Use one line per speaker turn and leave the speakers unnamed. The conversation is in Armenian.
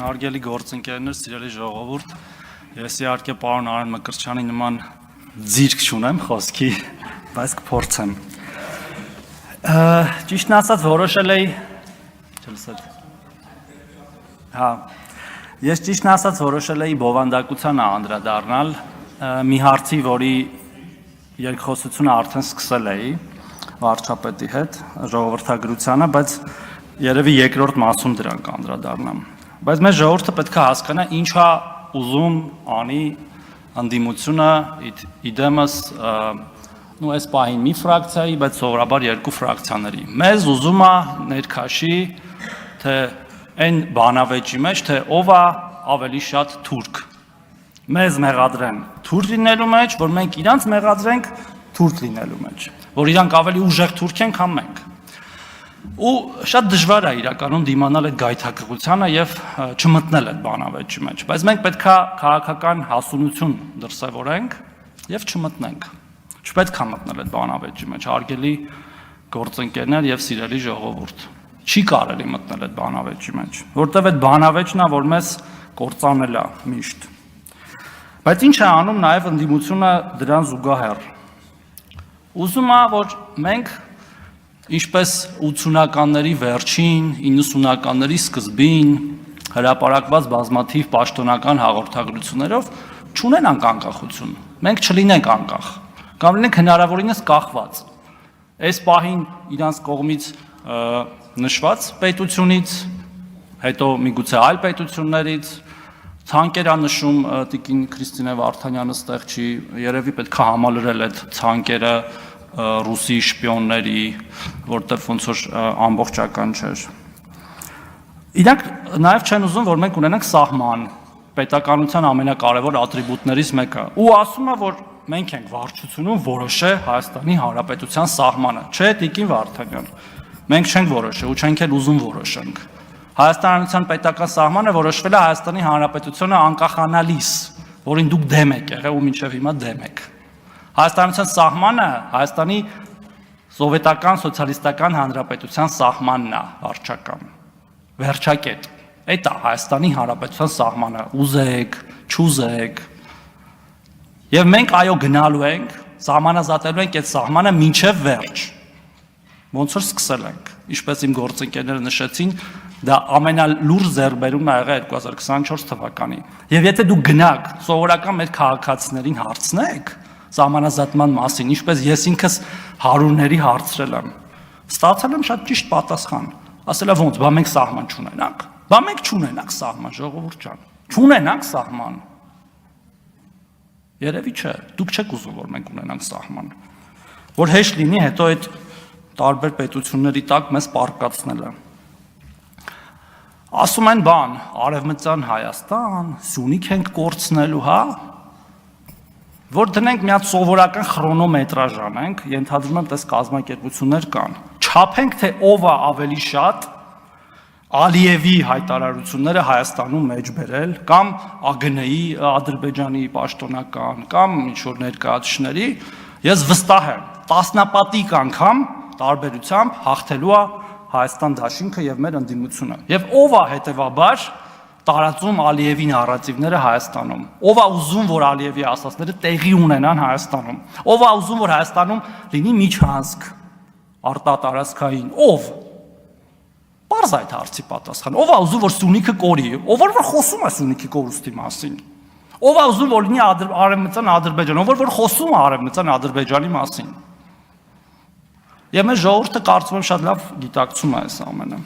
Հարգելի գործընկերներ, սիրելի ժողովուրդ, ես իհարկե պարոն Արեն Մկրտչյանի նման ձիրք չունեմ խոսքի, բայց կփորձեմ։ Ճիշտն ասած որոշել էի, ես ճիշտն ասած որոշել էի բովանդակությանը անդրադառնալ մի հարցի, որի երկխոսությունը արդեն սկսել էի վարչապետի հետ ժողովրդագրությանը, բայց երևի երկրորդ մասում դրանք անդրադառնամ։ Բայց մեր ժողովուրդը պետք է հասկանա ինչա ուզում անի ընդդիմությունը իդեմս այս պահին մի ֆրակցիայի, բայց սովորաբար երկու ֆրակցիաների։ Մեզ ուզում է ներքաշի, թե այն բանավեճի մեջ, թե ով է ավելի շատ թուրք։ Մեզ մեղադրեն թուրք լինելու մեջ, որ մենք իրանց մեղադրենք թուրք լինելու մեջ, որ իրանք ավելի ուժեղ թուրք են, քան մենք։ Ու շատ դժվար է իրականում դիմանալ այդ գայթակղությանը եւ չմտնել այդ բանավեճի մեջ, բայց մենք պետք է քաղաքական հասունություն դրսևորենք եւ չմտնենք։ Չպետք է մտնել այդ բանավեճի մեջ, հարգելի գործընկերներ եւ սիրելի ժողովուրդ։ Չի կարելի մտնել այդ բանավեճի մեջ, որտեղ այդ բանավեճն է, որ մեզ կործանել է միշտ։ Բայց ինչ է անում նաեւ ընդդիմությունը դրան զուգահեռ։ Ուզում է, որ մենք ինչպես 80-ականների վերջին, 90-ականների սկզբին հրապարակված բազմաթիվ պաշտոնական հաղորդագրություններով չունենանք անկախություն։ Մենք չլինենք անկախ, կամ լինենք հնարավորինս կախված։ Այս պահին իրանց կողմից նշված պետությունից, հետո միգուցե այլ պետություններից, ցանկեր է նշում տիկին Քրիստինե Վարդանյանը ստեղ չի, երևի պետք է համալրել այդ ցանկերը ռուսի շպիոնների, որտեղ ոնց որ ամբողջական չէր։ Իրանք նաև չեն ուզում, որ մենք ունենանք սահման, պետականության ամենակարևոր ատրիբուտներից մեկը, ու ասում է, որ մենք ենք վարչությունում որոշել Հայաստանի Հանրապետության սահմանը, չէ, տիկին Վարդանյան, մենք չենք որոշել ու չենք էլ ուզում որոշենք։ Հայաստանի Հանրապետության պետական սահմանը որոշվել է Հայաստանի Հանրապետությունը անկախանալիս, որին դուք դեմ եք եղել ու մինչև հիմա դեմ եք։ Հայաստանության սահմանը Հայաստանի սովետական սոցիալիստական հանրապետության սահմանն է վարչական։ Վերջակետ։ Այդ է Հայաստանի Հանրապետության սահմանը, ուզեք, չուզեք։ Եվ մենք այո գնալու ենք, սահմանազատելու ենք այդ սահմանը մինչև վերջ։ Ոնց որ սկսել ենք, ինչպես իմ գործընկերները նշեցին, դա ամենալուրջ ձեռքբերումն ա եղել 2024 թվականին։ Եվ եթե դուք գնաք սովորական մեր քաղաքացիներին հարցնեք սահմանազատման մասին, ինչպես ես ինքս հարյուրների հարցրել եմ, ստացել եմ շատ ճիշտ պատասխան։ Ասել է ոնց, բա մենք սահման չունենանք։ Բա մենք չունենանք սահման, ժողովուրդ ջան։ Չունենանք սահման։ Երևի չէ, դուք չեք ուզում, որ մենք ունենանք սահման։ Որ հեշտ լինի հետո այդ տարբեր պետությունների տակ մեզ պարկացնելը։ Ասում են բան, Արևմտյան Հայաստան, Սյունիք ենք կորցնելու, հա։ Որ դնենք մի հատ սովորական քրոնոմետրաժ անենք, ենթադրում եմ, տես կազմակերպություններ կան։ Չափենք, թե ով է ավելի շատ Ալիևի հայտարարությունները Հայաստանում մեջ բերել, կամ ԱԳՆ-ի, Ադրբեջանի պաշտոնական, կամ ինչ-որ ներկայացուցիչների, ես վստահ եմ, տասնապատիկ անգամ տարբերությամբ հաղթելու է Հայաստան դաշինքը եւ մեր ընդդիմությունը։ Եվ ով է հետեւաբար տարածում Ալիևի նարատիվները Հայաստանում։ Ով է ուզում, որ Ալիևի ասածները տեղի ունենան Հայաստանում։ Ով է ուզում, որ Հայաստանում լինի միջանցք արտատարածքային։ Ով։ Պարզ այդ հարցի պատասխան։ Ով է ուզում, որ Սյունիքը կորի։ Ով որ խոսում է Սյունիքի կորուստի մասին։ Ով է ուզում, որ լինի Արևմտյան Ադրբեջան, ով որ խոսում է Արևմտյան Ադրբեջանի մասին։ Եվ մեր ժողովուրդը կարծում եմ շատ լավ գիտակցում է այս ամենը։